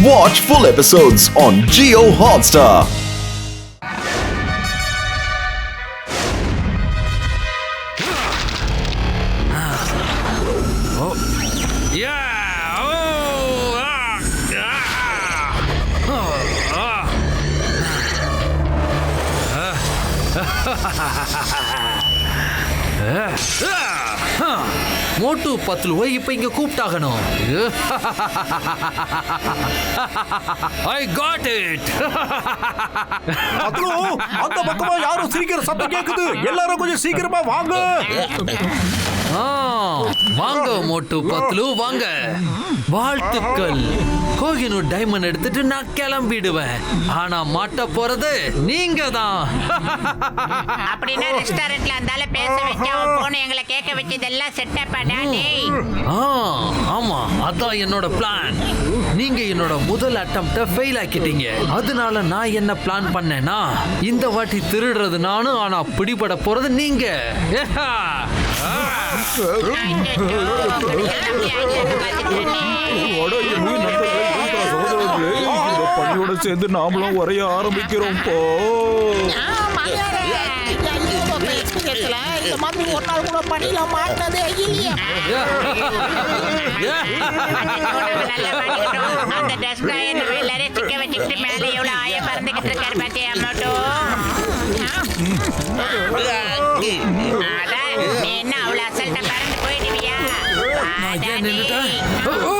Watch full episodes on Jio Hotstar. மோட்டு பத்லுவை இப்ப இங்க கூப்பிட்டாகணும். I got it. Patlu, அந்த பக்கமா யாரும் சிரிக்கிற சத்தம் கேக்குது. எல்லாரும் கொஞ்சம் சீக்கிரமா வாங்க. வாங்க மோட்டு பத்லு வாங்க. வாழ்த்துக்கள். கோஹினூர் டைமண்ட் எடுத்துட்டு நான் கிளம்பிடுவேன். ஆனா மாட்ட போறது நீங்க தான். அப்படின்னா ரெஸ்டாரண்ட்ல அந்தால பேச வச்சு அவன் போன எங்களை கேட்க வச்சதெல்லாம் செட்டப் பண்ணி. ஆமா, அதான் என்னோட பிளான். நீங்க என்னோட முதல் அட்டெம்ப்ட ஃபெயில் ஆக்கிட்டீங்க. அதனால நான் என்ன பிளான் பண்ணேன்னா, இந்த வாட்டி திருடுறது நானும், ஆனா பிடிபட போறது நீங்க. பள்ளியோட சேர்ந்து நாமளும் வரைய ஆரம்பிக்கிறோம் போ. இந்த மாதிரி ஒரு நாள் கூட பணியில மாட்டினதே இல்லையா? அந்த டஸ்ட்ராயர் எல்லாரையும் சிக்க வச்சுக்கிட்டு மேலே எவ்வளவு ஆய பறந்துகிட்டு இருக்காரு பாத்தியா மட்டும். அதான் நீ என்ன அவ்வளவு அசல்ட்ட பறந்து போயிடுவியா?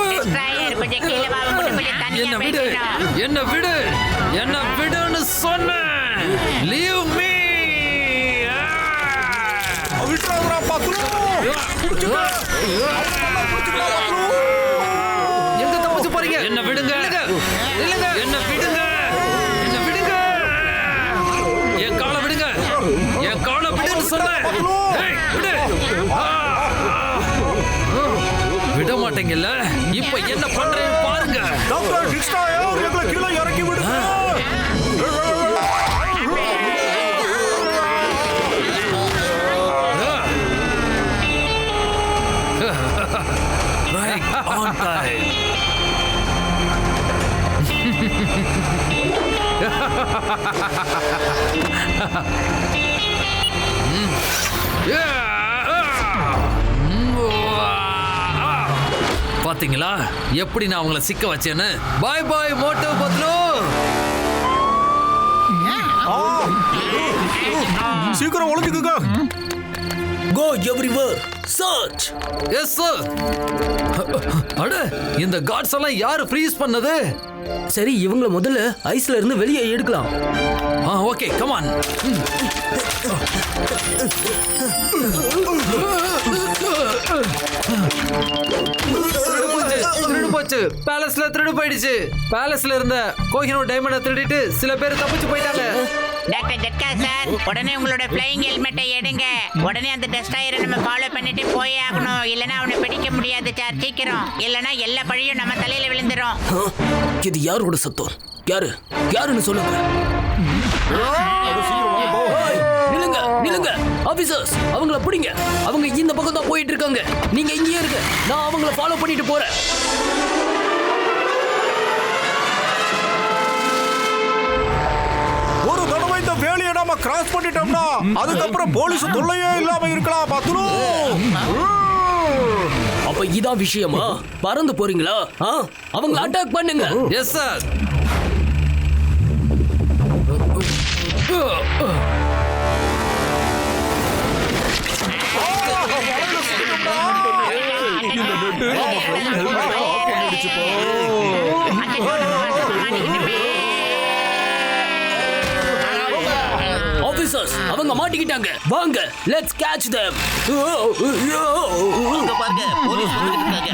டஸ்ட்ராயர் கொஞ்சம் கீழே வாங்க, கொஞ்சம் தனியா பேசணும். என்ன விடுன்னு சொன்னேன். Leave me. எங்க தப்பிச்சு போறீங்க? என்ன விடுங்க. என்ன விடுங்க. என் காலை விடுங்க. என் காலை விடுன்னு சொன்னேன். விடு. விட மாட்டீங்கல்ல? இப்ப என்ன பண்றேன்னு பாருங்க. கீழே இறக்கி விடுங்க. Right on time. பாத்தீங்களா எப்படி நான் அவங்கள சிக்க வச்சேன்னு? பாய் பாய் மோட்டோ பத்லு. சீக்கிரம் ஒளிஞ்சுக்குங்க. Go everywhere. Search. Yes sir. அட, இந்த காட்ஸ் எல்லாம் யாரு ஃப்ரீஸ் பண்ணது? சரி, இவங்கள முதல்ல ஐஸ்ல இருந்து வெளியே எடுக்கலாம். Okay, come on. திருடு போச்சு. பேலஸ்ல திருடு போயிடுச்சு. பேலஸ்ல இருந்த கோஹினூர் டைமண்ட திருடிட்டு சில பேர் தப்பிச்சு போயிட்டாங்க. டாக்டர் ஜட்கா சார், உடனே உங்களோட ஃப்ளையிங் ஹெல்மெட்டை எடுங்க. உடனே அந்த டஸ்ட்ராயரை நம்ம ஃபாலோ பண்ணிட்டு போயே ஆகணும். இல்லைன்னா அவனை பிடிக்க முடியாது சார். சீக்கிரம், இல்லைன்னா எல்லா பழியும் நம்ம தலையில விழுந்துரும். இது யாரோட சத்தம்? யாருன்னு சொல்லுங்க. நில்லுங்க ஆபீசர்ஸ், அவங்கள பிடிங்க. அவங்க இந்த பக்கம் தான் போயிட்டு இருக்காங்க. நீங்க இங்கேயே இருங்க, நான் அவங்கள ஃபாலோ பண்ணிட்டு போறேன். ஒரு தடவை இந்த வேலையை நாம கிராஸ் பண்ணிட்டோம்னா அதுக்கப்புறம் போலீஸ் தொல்லையே இல்லாம இருக்கலாம். பத்லு, அப்ப இதான் விஷயமா? பறந்து போறீங்களா? அவங்கள அட்டாக் பண்ணுங்க. Yes sir. ஆபீசர்ஸ், அவங்க மாட்டிக்கிட்டாங்க. வாங்க, லெட்ஸ் கேட்ச் them. அங்க பாருங்க, போலீஸ் வந்துட்டு இருக்காங்க.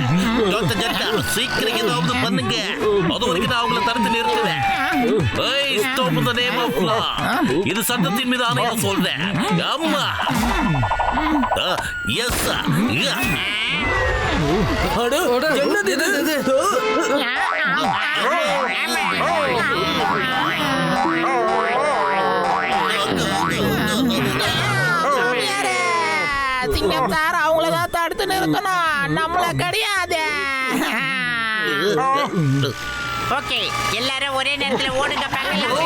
டாக்டர் ஜட்கா, சீக்கிரம் ஏதாவது பண்ணுங்க. அது வரைக்கும் நான் அவங்கள தடுத்து நிறுத்துவேன். ஏய், stop the name of law. இது சட்டத்தின் மீது ஆணையா சொல்றேன். அம்மா. Yes sir. என்னது இது? சிங்கம் சார், அவங்களதான் தடுத்து நிறுத்தணும், நம்மள கிடையாது. ஓகே, எல்லாரும் ஒரே நேரத்துல ஓடுங்க பார்க்கலாம்.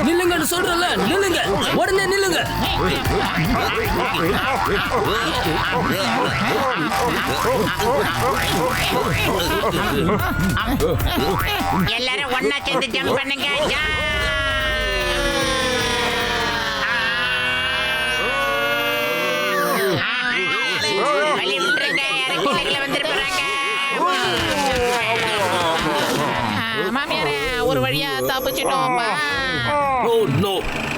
நில்லுங்கன்னு சொல்றல, நில்லுங்க, உடனே நில்லுங்க. எல்லாரும் ஒண்ணா சேர்ந்து ஜம்ப் பண்ணுங்க. வழி விட்டுருங்க, இறக்கில வந்துட்டு போறாங்க. மாமியாரே, ஒரு வழியா தப்பிச்சிட்டோம். ஓ நோ,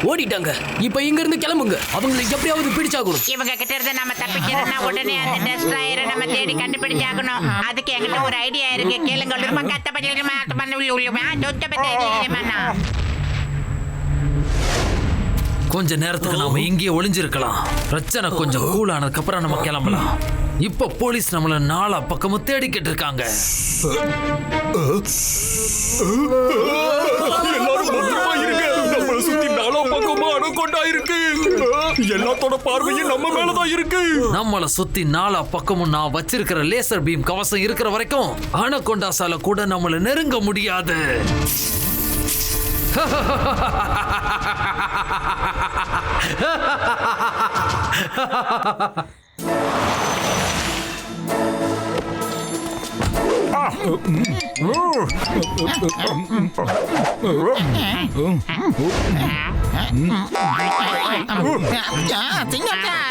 ஓடிட்டாங்க. இப்ப இங்க இருந்து கிளம்புங்க. அவங்களை எப்படியாவது பிடிச்சாகணும். இவங்க கிட்ட இருந்து நம்ம தப்பிக்கிறோம்னா உடனே அந்த டெஸ்ட்ராயரை நம்ம தேடி கண்டுபிடிச்சாகணும். அதுக்கு என்கிட்ட ஒரு ஐடியா இருக்கு, கேளுங்க. கொஞ்ச நேரத்துக்கு நாம இங்கேயே ஒளிஞ்சிருக்கலாம். பிரச்சனை கொஞ்சம் கூல் ஆனதுக்கு அப்புறம் நம்ம கிளம்பலாம். இப்ப போலீஸ் நம்மள நாலா பக்கமும் தேடிக்கிட்டு இருக்காங்க. எல்லாரும் பத்திரமா இருங்க. நம்மள சுத்தி நாலா பக்கமா அணக்கொண்டா இருக்கு. எல்லாத்தோட பார்வையும் நம்ம மேலதான் இருக்கு. நம்மள சுத்தி நாலா பக்கமும் நான் வச்சிருக்கிற லேசர் பீம் கவசம் இருக்கிற வரைக்கும் அனகொண்டாசால கூட நம்மள நெருங்க முடியாது.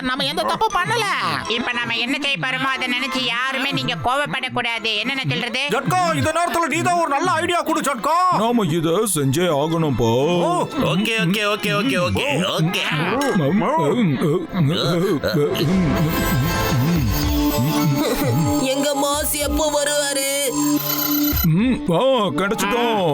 நம்ம எந்த தப்பு பண்ணல. இப்ப நம்ம என்ன செய்ய போறோமோ அதை நினைச்சு யாருமே நீங்க கோவப்படக்கூடாது. என்ன சொல்றது? ஜட்கா, இந்த நேரத்துல நீதான் ஒரு நல்ல ஐடியா கொடு ஜட்கா. நாம இத செஞ்சே ஆகணும்பா. Okay okay okay okay okay okay. எங்க மாஸ் எப்போ வருவாரு? கிடைச்சிட்டோம்.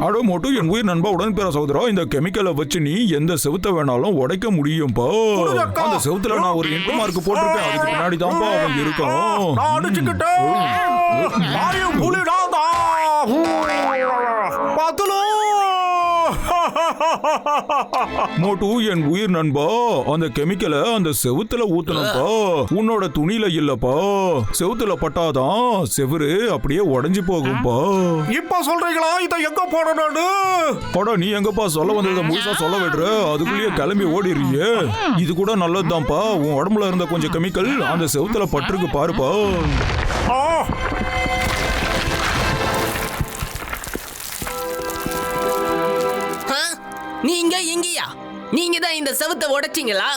அடோ மோட்டு, என் உயிர் நண்பா, உடன் பேர சகோதரா, இந்த கெமிக்கலை வச்சு நீ எந்த செவுத்த வேணாலும் உடைக்க முடியும்பா. அந்த செவுத்துல நான் ஒரு இன்ட் மார்க் போட்டிருப்பேன். அதுக்கு பின்னாடி தான்ப்பா அவன் இருக்கான். மோட்டு, என் உயிர் நண்பா, அந்த கெமிக்கலை அந்த செவுத்துல ஊத்தணும்பா. உன்னோட துணியில இல்லப்பா. செவுத்துல பட்டாதான் செவுரு அப்படியே உடைஞ்சு போகும்பா. இப்ப சொல்றீங்களா இத எங்க போடணும்னு? போட, நீ எங்கப்பா சொல்ல வந்ததை முழுசா சொல்ல விடுற. அதுக்குள்ளேயே கிளம்பி ஓடிடுறியே. இது கூட நல்லதுதான்ப்பா. உன் உடம்புல இருந்த கொஞ்சம் கெமிக்கல் அந்த செவுத்துல பட்டிருக்கு பாருப்பா. நீங்க இங்கயா? நீங்க தான் இந்த செவுத்தை உடைச்சிங்களா?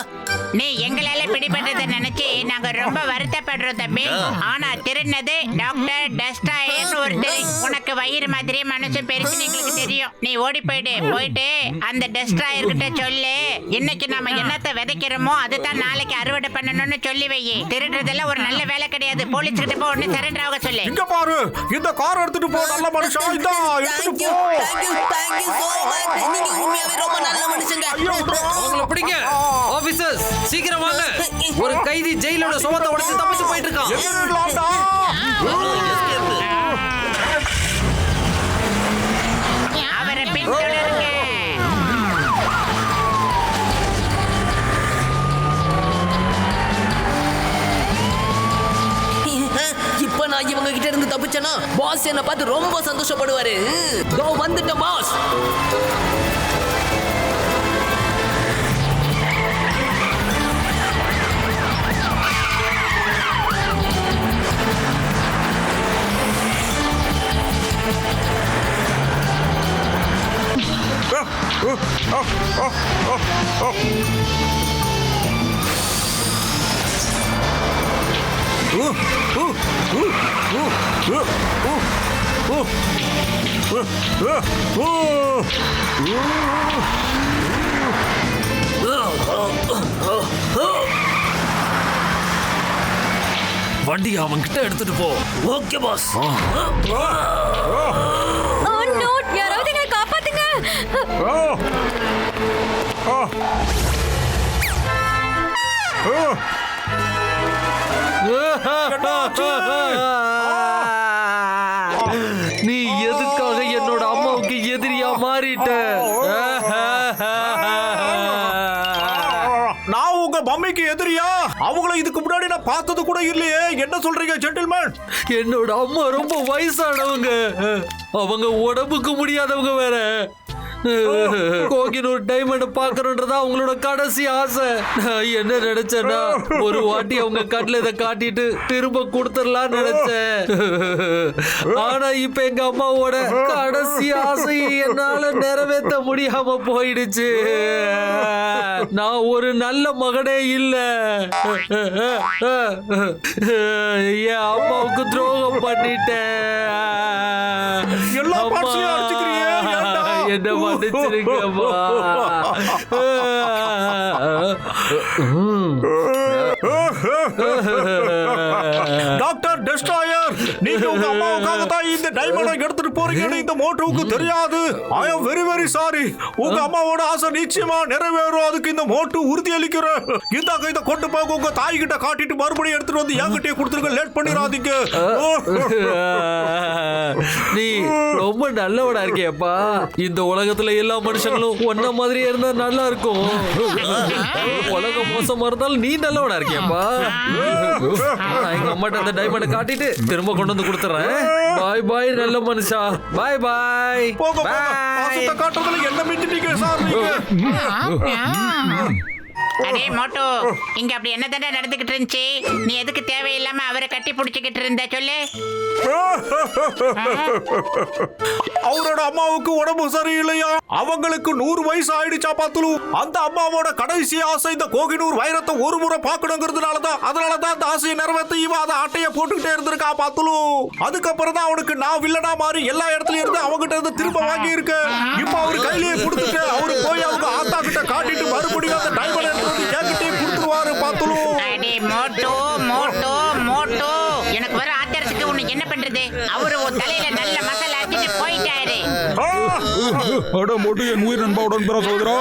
நீ எங்களால பிடிபட்டதை நினைச்சு நாங்க ரொம்ப வருத்தப்படுறோம் தம்பி. ஆனா திருநது டாக்டர் டஸ்டாயர்னு ஒருத்தர். உனக்கு வயிறு மாதிரி மனசு பெருசு எங்களுக்கு தெரியும். நீ ஓடி போயிட்டு அந்த டஸ்டாயர் கிட்ட சொல்லு, இன்னைக்கு நாம என்னத்தை விதைக்கிறோமோ அதுதான் நாளைக்கு அறுவடை பண்ணணும்னு சொல்லி வை. திருடுறதெல்லாம் ஒரு நல்ல வேலை கிடையாது. போலீஸ் கிட்ட போய் உடனே சரண்டர் ஆக சொல்லு. இங்க பாரு, இந்த கார் எடுத்துட்டு போ. நல்ல மனுஷன் இதா, எடுத்துட்டு போ. Thank you so much. நீங்க உண்மையாவே ரொம்ப நல்ல மனுஷங்க. அவங்கள பிடிங்க. ஆபீசர்ஸ், சீக்கிரம் வாங்க. ஒரு கைதி ஜெயிலோட சுவத்தை உடைச்சு தப்பிச்சு போயிட்டு இருக்கான். அவரை பின்தொடருங்க. இப்ப நான் இவங்க கிட்ட இருந்து தப்பிச்சேனா பாஸ் என்ன பார்த்து ரொம்ப சந்தோஷப்படுவாரு. வந்துட்டேன் பாஸ். வண்டி அவன் கிட்ட எடுத்துட்டு போ. Okay boss. யாராவது எங்களை காப்பாத்துங்க. நீ எதுக்காக என்னோட அம்மாவுக்கு எதிரியா மாறிட்ட? மம்மிக்கு எதிரியா? அவங்கள இதுக்கு முன்னாடி நான் பார்த்தது கூட இல்லையே. என்ன சொல்றீங்க ஜென்டில்மேன்? என்னோட அம்மா ரொம்ப வயசானவங்க, அவங்க உடம்புக்கு முடியாதவங்க வேற. கோகினூர் டைமண்ட் பாக்கணும்ன்றதா அவங்களோட கடைசி ஆசை. நான் என்ன நினைச்சேன்னா, ஒரு வாட்டி அவங்க கண்ணில் இதை காட்டிட்டு திரும்ப கொடுத்துடலாம் நினைச்சேன். ஆனா இப்ப எங்க அம்மாவோட கடைசி ஆசையை என்னால நிறைவேற்ற முடியாம போயிடுச்சு. நான் ஒரு நல்ல மகனே இல்ல. என் அம்மாவுக்கு துரோகம் பண்ணிட்டேன். என்ன மன்னிச்சிருங்கம்மா. டாக்டர் டெஸ்ட்ராயர், நீங்க உங்க அம்மாவுக்காக தான் இந்த டைமண்டை எடுத்துட்டு போறீங்கன்னு இந்த மோட்டோவுக்கு தெரியாது. ஐ அம் வெரி வெரி சாரி. உங்க அம்மாவோட ஆசை நிச்சயமா நிறைவேறும். அதுக்கு இந்த மோட்டோ உறுதி அளிக்கிறேன். இந்தாங்க, இதை கொண்டு போக உங்க தாய் கிட்ட காட்டிட்டு மறுபடியும் எடுத்துட்டு வந்து என்கிட்டயே கொடுத்துருங்க. லேட் பண்ணிடாதீங்க. நீ ரொம்ப நல்லவடா இருக்கியப்பா. இந்த உலகத்துல எல்லா மனுஷங்களும் ஒன்ன மாதிரியே இருந்தா நல்லா இருக்கும். உலகம் மோசமா இருந்தாலும் நீ நல்லவடா இருக்கியப்பா. நான் எங்க அம்மாட்ட அந்த டைமண்டை காட்டிட்டு திரும்ப கொண்டு வந்து கொடுத்துறேன். பாய் பாய் நல்ல மனுஷா. பாய் பாய். பாசத்தை காட்டுறதுல என்ன மிட்டிட்டீங்க சார் நீங்க? அடே மோட்டோ, இங்க அப்படி என்ன தானே நடந்துகிட்டு இருந்துச்சு? நீ எதுக்கு தேவையில்லாம அவரை கட்டி பிடிச்சிக்கிட்டு இருந்த சொல்லு. அவரோட அம்மாவுக்கு உடம்பு சரியில்லையா? அவங்களுக்கு 100 வயசு ஆயிடுச்சா பாத்துலு. அந்த அம்மாவோட கடைசி ஆசை இந்த கோகினூர் வைரத்தை ஒரு முறை பாக்கணுங்கிறதுனாலதான். அதனாலதான் அந்த ஆசையை நிறைவேற்ற இவன் அதை அட்டைய போட்டுக்கிட்டே இருந்திருக்கா பாத்துலு. அதுக்கப்புறம் தான் அவனுக்கு நான் வில்லனா மாறி எல்லா இடத்துலயும் இருந்து அவங்கிட்ட இருந்து திரும்ப வாங்கி இருக்கு. இப்ப அவரு கையிலேயே கொடுத்துட்டு அவரு போய் அவங்க ஆத்தா கிட்ட காட்டிட்டு மறுபடியும் அந்த டைமண்ட் எடுத்து என்கிட்டே கொடுத்துருவாரு பாத்துலு. அடே மோட்டோ மோட்டோ மோட்டோ, எனக்கு வர ஆத்திரத்துக்கு உன்னை என்ன பண்றது? அவரு உன் தலையில நல்ல மசாலா அடிச்சுட்டு போயிட்டாரு. அட மோட்டு, என் உயிர் நண்பாவுடன் பிற சோதரா.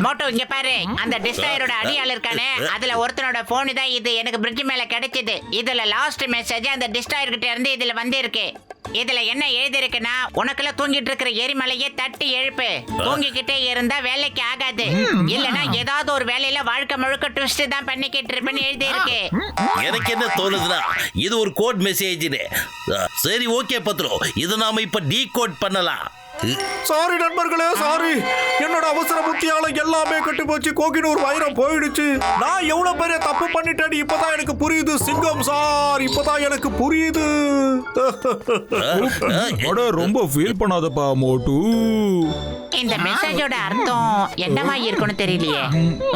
மோட்டோ இங்க பாரு, அந்த டிஸ்ட்ராயரோட அடியாள் இருக்கானே, அதுல ஒருத்தனோட போன் தான் இது. எனக்கு பிரிட்ஜ் மேல கிடைச்சது. இதுல லாஸ்ட் மெசேஜ் அந்த டிஸ்ட்ராயர் கிட்ட இருந்து இதுல வந்திருக்கு. இதுல என்ன எழுதி இருக்குன்னா, உனக்குள்ள தூங்கிட்டு இருக்கிற எரிமலையை தட்டி எழுப்பு. தூங்கிக்கிட்டே இருந்தா வேலைக்கு ஆகாது, இல்லனா ஏதாவது ஒரு வேலையில வாழ்க்கை முழுக்க ட்விஸ்ட் தான் பண்ணிக்கிட்டு இருப்பேன்னு எழுதி இருக்கு. எனக்கு என்ன தோணுதுன்னா, இது ஒரு கோட் மெசேஜ். சரி ஓகே பத்ரோ, இதை நாம இப்ப டீகோட் பண்ணலாம். சாரி நண்பர்களே, சாரி. என்னோட அவசர புத்தியால எல்லாமே கட்டி போச்சு. கோகினூர் வைரம் போயிடுச்சு. நான் எவ்வளவு பெரிய தப்பு பண்ணிட்டேன்னு இப்பதான் எனக்கு புரியுது சிங்கம் சார். இப்பதான் எனக்கு புரியுது. அட ரொம்ப ஃபீல் பண்ணாதப்பா மோட்டு. இந்த மெசேஜோட அர்த்தம் என்னவா இருக்குன்னு தெரியலையே.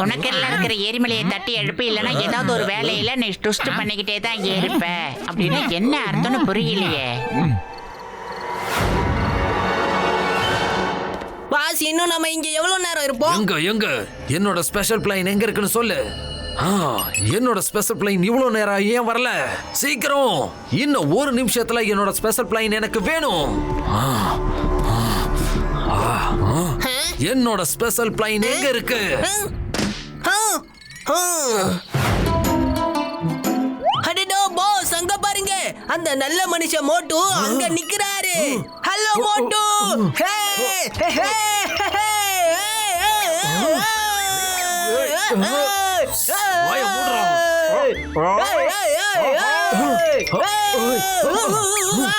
உனக்கு எல்லாம் இருக்கிற எரிமலையை தட்டி எழுப்பு, இல்லனா ஏதாவது ஒரு வேலையில நீ ட்விஸ்ட் பண்ணிக்கிட்டே தான் இருப்ப அப்படின்னு என்ன அர்த்தம்னு புரியலையே. பாஸ், இன்னும் நம்ம இங்க எவ்வளவு நேரம் இருப்போம்? எங்க என்னோட ஸ்பெஷல் பிளைன் எங்க இருக்குன்னு சொல்லு. என்னோட ஸ்பெஷல் பிளைன் இவ்வளவு நேரம் ஏன் வரல? சீக்கிரம், இன்னும் ஒரு நிமிஷத்துல என்னோட ஸ்பெஷல் பிளைன் எனக்கு வேணும். என்னோட ஸ்பெஷல் பிளைன் எங்க இருக்கு? அடடோ பாஸ், அங்க பாருங்க, அந்த நல்ல மனுஷன் மோட்டு அங்க நிக்கிறாரு. ஹலோ மோட்டு. வாயை மூடுறா.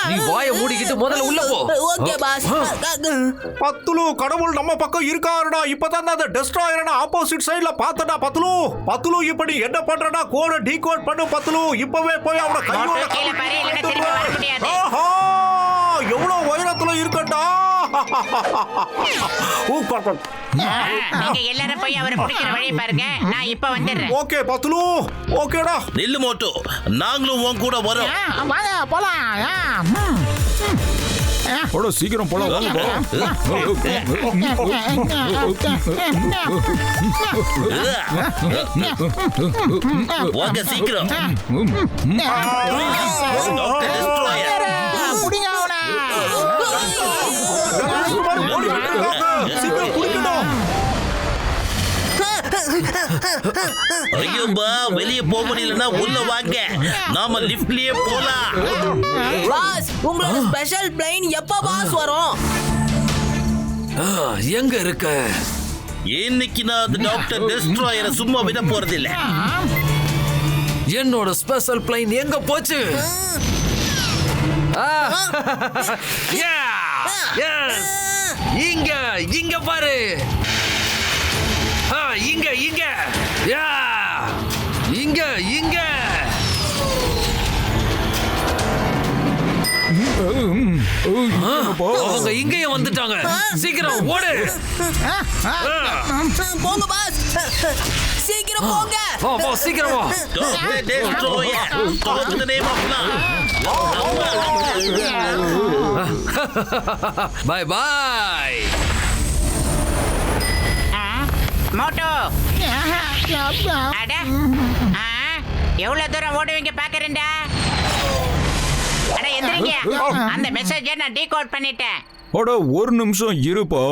நீ வாயை மூடிக்கிட்டு முதல்ல உள்ள போ. Okay pass. பத்துலு, கடவுள் நம்ம பக்கம் இருக்காருடா. இப்பதான் அந்த டெஸ்ட்ராயரை ஆப்போசிட் சைடுல பார்த்தடா பத்துலு. பத்துலு, இப்ப நீ என்ன பண்றடா? கோட டீகோட் பண்ணு பத்துலு. இப்பவே போய் அவன கையோட கீழே பாரு, இல்லனா திரும்பி வர முடியாது. ஆஹா, எவ்வளவு உயரத்துல இருக்கடா. நீங்க எல்லாரும் போய் அவரை பிடிக்கிற வழியை பாருங்க. நான் இப்ப வந்துடுறேன். ஓகே பத்துலு, ஓகேடா. நெல்லு மோட்டோ, நாங்களும் உன் கூட வரோம். வாங்க போலாம். அட சீக்கிரம் போலாம் வாங்க. வாங்க சீக்கிரம். முடிங்க அவனை. ஐயோப்பா வெளியே போக முடியலன்னா உள்ள வாங்க, நாம லிஃப்ட்லயே போலாம். பாஸ் உங்களோட ஸ்பெஷல் பிளேன் எப்ப பாஸ் வரும்? எங்க இருக்க? இன்னைக்கு நான் அந்த டாக்டர் டெஸ்ட்ராயரை சும்மா விட போறது இல்ல. என்னோட ஸ்பெஷல் பிளைன் எங்க போச்சு? இங்க இங்க பாரு. இங்க இங்க இங்க இங்க. அவங்க இங்கேயே வந்துட்டாங்க. சீக்கிரம் ஓடு. போங்க பாஸ், சீக்கிரம் போங்க. வா சீக்கிரம் வா. Doctor destroyer, stop the name of law. Bye bye. மோட்டோ அட எவ்வளவு தூரம் ஓடுவீங்க பாக்குறேன்டா. அட எந்திரிங்க, அந்த மெசேஜை நான் டீகோட் பண்ணிட்டேன். அட ஒரு நிமிஷம் இருப்பா,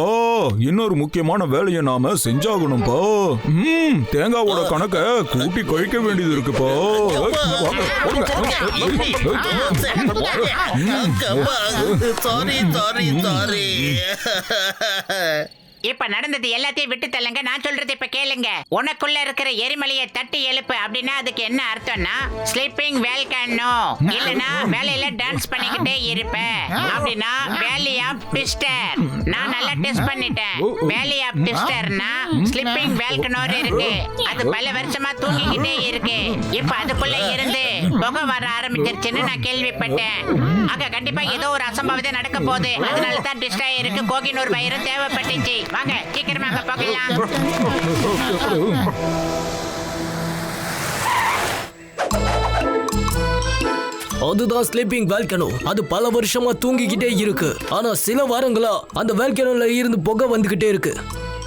இன்னொரு முக்கியமான வேலையை நாம செஞ்சாகணும்பா. தேங்காவோட கணக்க கூட்டி கழிக்க வேண்டியது இருக்குப்பா. சாரி. இப்ப நடந்தது எல்லாத்தையும் விட்டு தள்ளுங்க. நான் சொல்றது இப்ப கேளுங்க. உனக்குள்ள இருக்கிற எரிமலையை தட்டி எழுப்பு அப்படின்னா அதுக்கு என்ன அர்த்தம்னா ஸ்லீப்பிங் வேல்கனோ, இல்லனா வேலையில டான்ஸ் பண்ணிக்கிட்டே இருப்ப அப்படின்னா வேலி ஆஃப் ட்விஸ்டர். நான் நல்லா டெஸ்ட் பண்ணிட்டேன். வேலி ஆஃப் ட்விஸ்டர்னா ஸ்லீப்பிங் வேல்கனோ இருக்கு, அது பல வருஷமா தூங்கிக்கிட்டே இருக்கு. இப்ப அதுக்குள்ள இருந்து புகை வர ஆரம்பிச்சிருச்சுன்னு நான் கேள்விப்பட்டேன். அங்க கண்டிப்பா ஏதோ ஒரு அசம்பாவிதம் நடக்க போகுது. அதனால தான் டிஸ்ட்ராயருக்கு கோகினூர் வைரம் தேவைப்பட்டுச்சு. வாங்க சீக்கிரமாக போகலாம். அதுதான் ஸ்லீப்பிங் வேல்கனோ. அது பல வருஷமா தூங்கிக்கிட்டே இருக்கு. ஆனா சில வாரங்களா அந்த வேல்கனோல இருந்து புகை வந்துகிட்டே இருக்கு.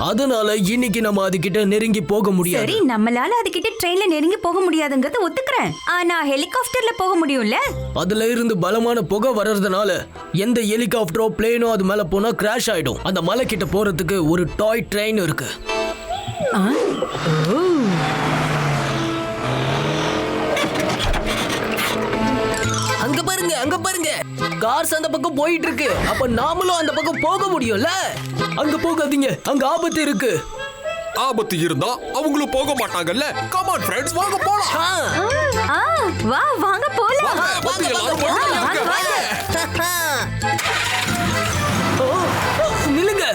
அதனால இன்னைக்கு நம்ம அதுகிட்ட நெருங்கி போக முடியாது. சரி, நம்மளால அதுகிட்ட ட்ரெயின்ல நெருங்கி போக முடியாதுங்கறத ஒத்துக்கிறேன். ஆனா ஹெலிகாப்டர்ல போக முடியும்ல? அதுல இருந்து பலமான புகை வர்றதுனால எந்த ஹெலிகாப்டரோ பிளேனோ அது மேல போனா கிராஷ் ஆயிடும். அந்த மலை கிட்ட போறதுக்கு ஒரு டாய் ட்ரெயின் இருக்கு. அங்க பாருங்க கார்ஸ் அந்த பக்கம் போயிட்டு இருக்கு. அப்ப நாமளும் அந்த பக்கம் போக முடியும்ல? அங்க போகாதீங்க, அங்க ஆபத்து இருக்கு. ஆபத்து இருந்தா அவங்களும் போக மாட்டாங்கல்ல. கம் ஆன் ஃப்ரெண்ட்ஸ், வாங்க போலாம். வா வாங்க போலாம். நில்லுங்க.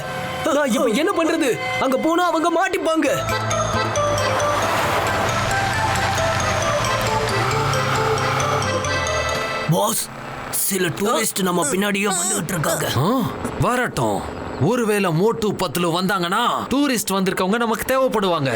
இப்ப என்ன பண்றது? அங்க போனா அவங்க மாட்டிப்பாங்க. பாஸ், சில டூரிஸ்ட் நம்ம பின்னாடியே வந்துட்டு இருக்காங்க. வரட்டும். ஒருவேளை மோட்டு 10 வந்தாங்கன்னா டூரிஸ்ட் வந்திருக்கவங்க நமக்கு தேவைப்படுவாங்க.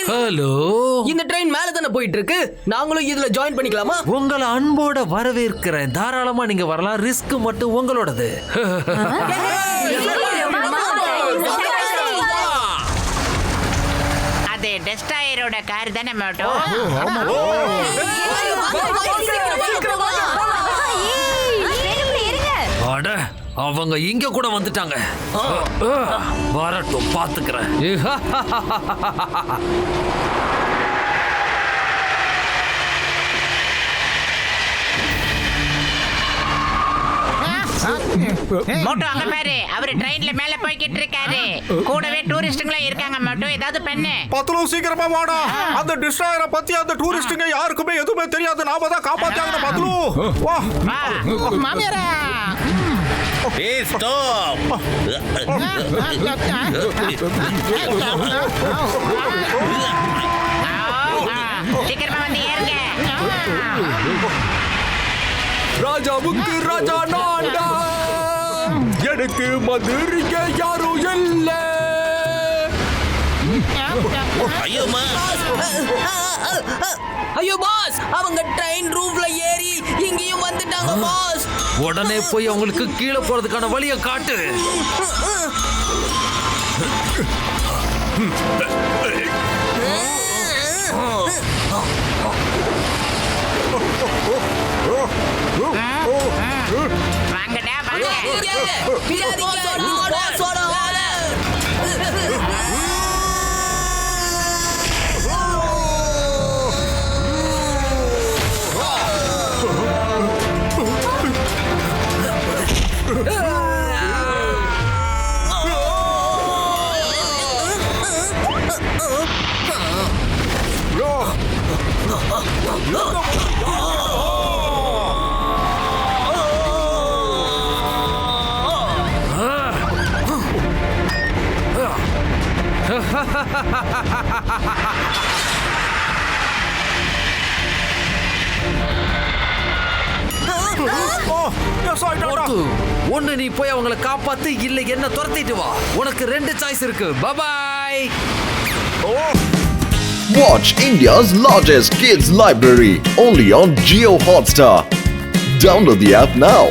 ஹலோ, இந்த ட்ரெயின் மேல தானே போயிட்டு இருக்கு. நாங்களும் இதுல ஜாயின் பண்ணிக்கலாமா? உங்களை அன்போட வரவேற்கிறேன். தாராளமா நீங்க வரலாம். ரிஸ்க் மட்டும் உங்களோடது. அது டெஸ்ட்ராயரோட கார் தானே மோட்டோ? அட, அவங்க இங்க கூட வந்துட்டாங்க. வரட்டும், பாத்துக்கிறேன். மோட்டோ அங்க பாரு, அவரு ட்ரெயின்ல மேல போய்கிட்டு இருக்காரு. கூடவே டூரிஸ்டுங்களும் இருக்காங்க. மோட்டோ ஏதாவது பண்ணு. பத்லு சீக்கிரமா வாடா. அந்த டிஸ்ட்ராயரை பத்தி அந்த டூரிஸ்டுங்க யாருக்குமே எதுவுமே தெரியாது. நாம தான் காப்பாத்தாங்க. பத்லு வா. மாமியாரா Hey, stop! சீக்கிரமா வந்து ஏறுங்க. ராஜாவுக்கு ராஜா நான்டா, எனக்கு மதுரிக்க யாரும் இல்ல. ஐயோ பாஸ், அவங்க ட்ரெயின் ரூஃப்ல ஏறி இங்கேயும் வந்துட்டாங்க பாஸ். உடனே போய் அவங்களுக்கு கீழே போறதுக்கான வழியை காட்டு. வாங்கடா வாங்க. ஒண்ணு நீ போய் அவங்கள காப்பாத்து, இல்ல என்ன துரத்திட்டு வா. உனக்கு 2 சாய்ஸ் இருக்கு. By. Watch India's largest kids library only on Jio Hotstar. Download the app now.